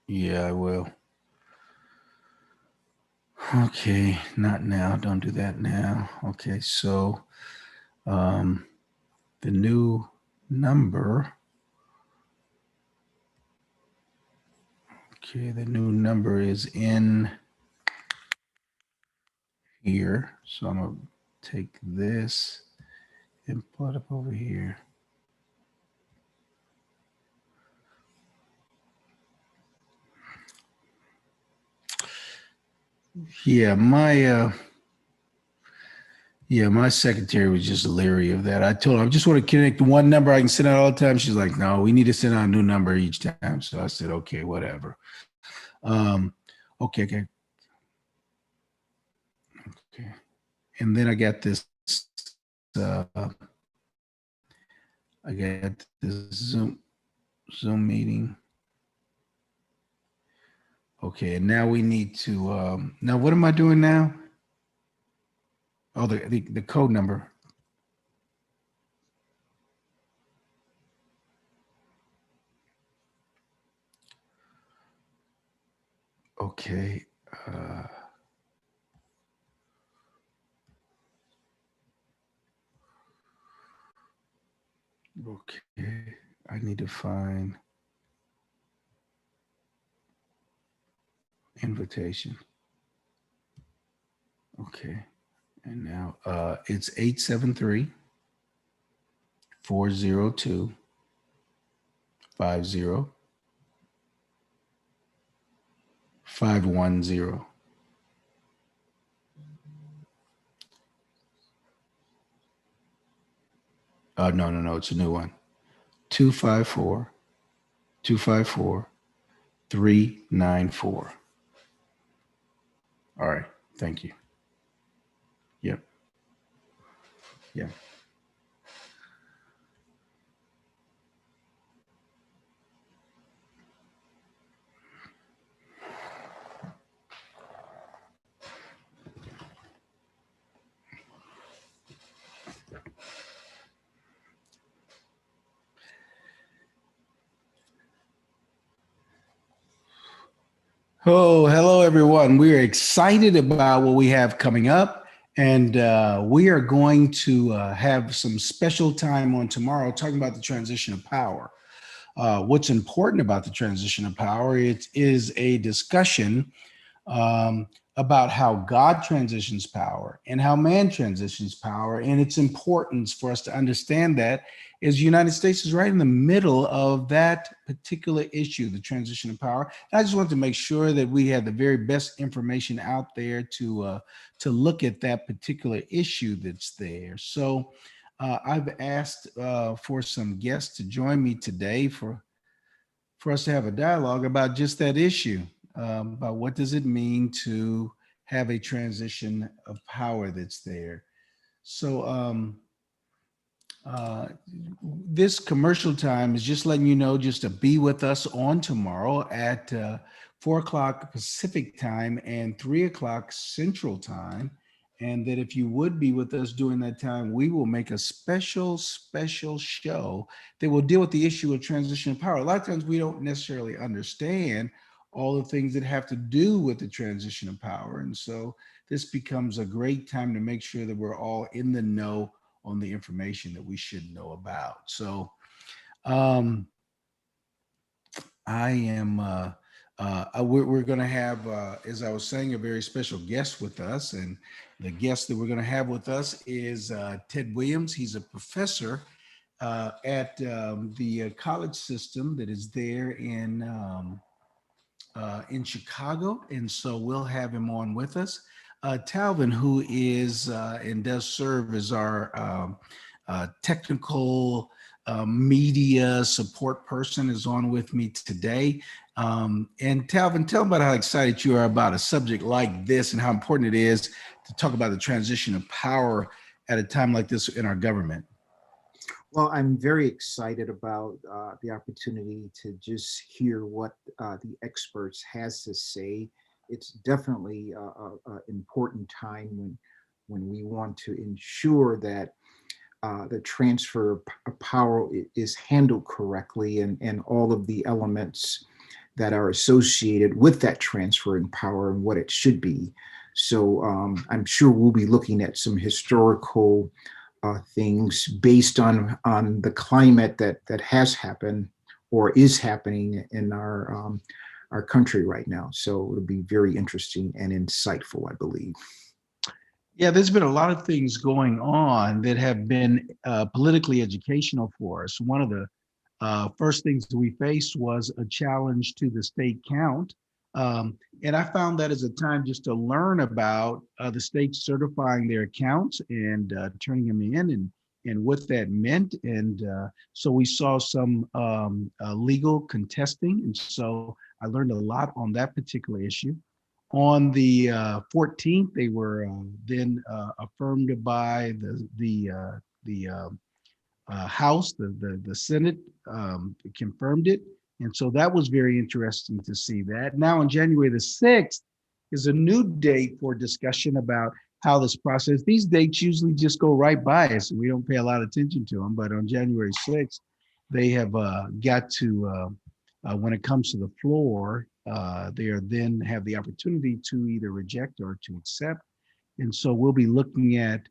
Yeah, I will. Okay, not now. Don't do that now. Okay, so um, the new number. Okay, the new number is in here. So I'm gonna take this and put it up over here. Yeah, my secretary was just leery of that. I told her I just want to connect to one number I can send out all the time. She's like, no, we need to send out a new number each time. So I said, okay, whatever. Um, okay. Okay. And then I got this I got this Zoom meeting. Okay, and now we need to now what am I doing now? Oh, the code number. Okay. Uh, okay. I need to find invitation. Okay. And now it's 873-402-50-510. No, it's a new one. 254-254-394. All right. Thank you. Yep. Yeah. Oh, hello, everyone. We are excited about what we have coming up. And we are going to have some special time on tomorrow talking about the transition of power. What's important about the transition of power? It is a discussion about how God transitions power and how man transitions power, and its importance for us to understand that is the United States is right in the middle of that particular issue, the transition of power. And I just want to make sure that we have the very best information out there to look at that particular issue that's there. So I've asked for some guests to join me today for us to have a dialogue about just that issue, about what does it mean to have a transition of power that's there. So uh, this commercial time is just letting you know just to be with us on tomorrow at 4 o'clock Pacific time and 3 o'clock Central time. And that if you would be with us during that time, we will make a special show that will deal with the issue of transition of power. A lot of times we don't necessarily understand all the things that have to do with the transition of power. And so this becomes a great time to make sure that we're all in the know on the information that we should know about. So um, I am. We're going to have, as I was saying, a very special guest with us, and the guest that we're going to have with us is Ted Williams. He's a professor at the college system that is there in Chicago, and so we'll have him on with us. Talvin, who is and does serve as our technical media support person, is on with me today. And Talvin, tell them about how excited you are about a subject like this and how important it is to talk about the transition of power at a time like this in our government. Well, I'm very excited about the opportunity to just hear what the experts has to say. It's definitely a important time when we want to ensure that the transfer of power is handled correctly and all of the elements that are associated with that transfer in power and what it should be. So I'm sure we'll be looking at some historical things based on the climate that has happened or is happening in our country right now. So it'll be very interesting and insightful, I believe. Yeah, there's been a lot of things going on that have been politically educational for us. One of the first things that we faced was a challenge to the state count. And I found that as a time just to learn about the states certifying their accounts and turning them in and what that meant. And so we saw some legal contesting. And so I learned a lot on that particular issue. On the 14th, they were then affirmed by the House, the Senate confirmed it. And so that was very interesting to see that. Now on January the 6th is a new date for discussion about how this process, these dates usually just go right by us and we don't pay a lot of attention to them. But on January 6th, they have got to, when it comes to the floor, they are then have the opportunity to either reject or to accept. And so we'll be looking at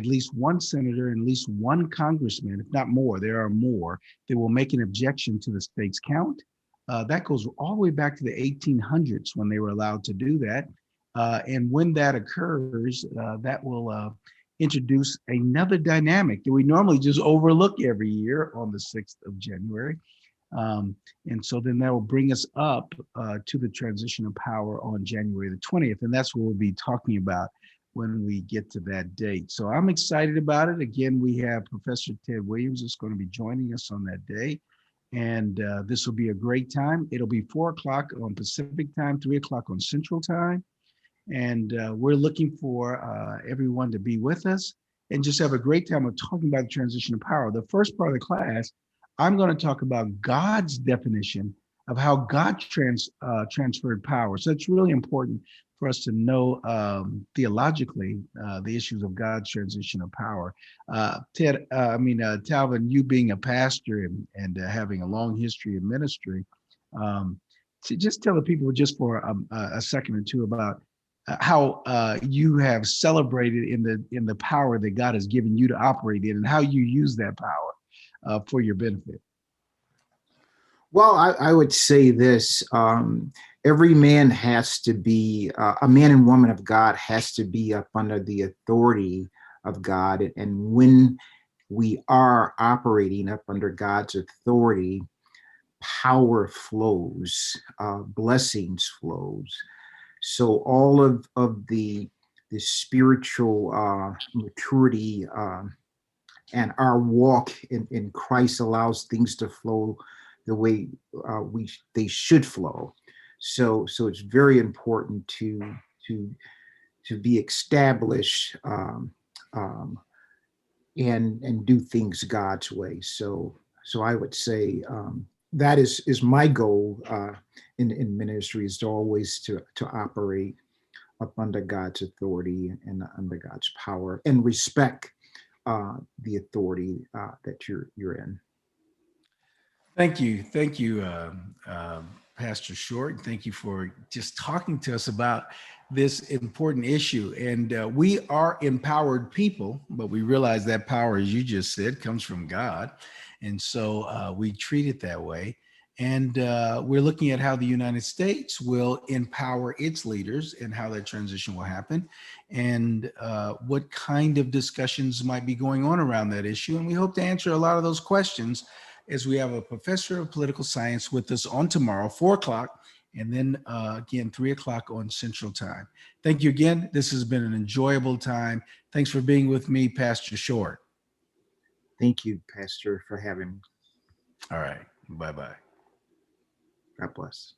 least one senator and at least one congressman, if not more, there are more, that will make an objection to the state's count. That goes all the way back to the 1800s when they were allowed to do that. And when that occurs, that will introduce another dynamic that we normally just overlook every year on the 6th of January. And so then that will bring us up to the transition of power on January the 20th. And that's what we'll be talking about when we get to that date. So I'm excited about it. Again, we have Professor Ted Williams that's going to be joining us on that day. And this will be a great time. It'll be 4 o'clock on Pacific time, 3 o'clock on Central time. And we're looking for everyone to be with us and just have a great time of talking about the transition of power. The first part of the class, I'm going to talk about God's definition of how God transferred power. So it's really important for us to know theologically the issues of God's transition of power. Talvin, you being a pastor and having a long history of ministry, to just tell the people just for a second or two about how you have celebrated in the power that God has given you to operate in and how you use that power for your benefit. Well, I would say this, every man has to be, a man and woman of God has to be up under the authority of God. And when we are operating up under God's authority, power flows, blessings flows. So all of the spiritual maturity and our walk in Christ allows things to flow the way they should flow. So it's very important to be established and do things God's way. So I would say that is my goal in ministry, is to always to operate up under God's authority and under God's power and respect the authority that you're in. Thank you, Pastor Short. Thank you for just talking to us about this important issue. And we are empowered people, but we realize that power, as you just said, comes from God. And so we treat it that way. And we're looking at how the United States will empower its leaders and how that transition will happen and what kind of discussions might be going on around that issue. And we hope to answer a lot of those questions as we have a professor of political science with us on tomorrow, 4 o'clock, and then again, 3 o'clock on Central Time. Thank you again. This has been an enjoyable time. Thanks for being with me, Pastor Short. Thank you, Pastor, for having me. All right. Bye-bye. God bless.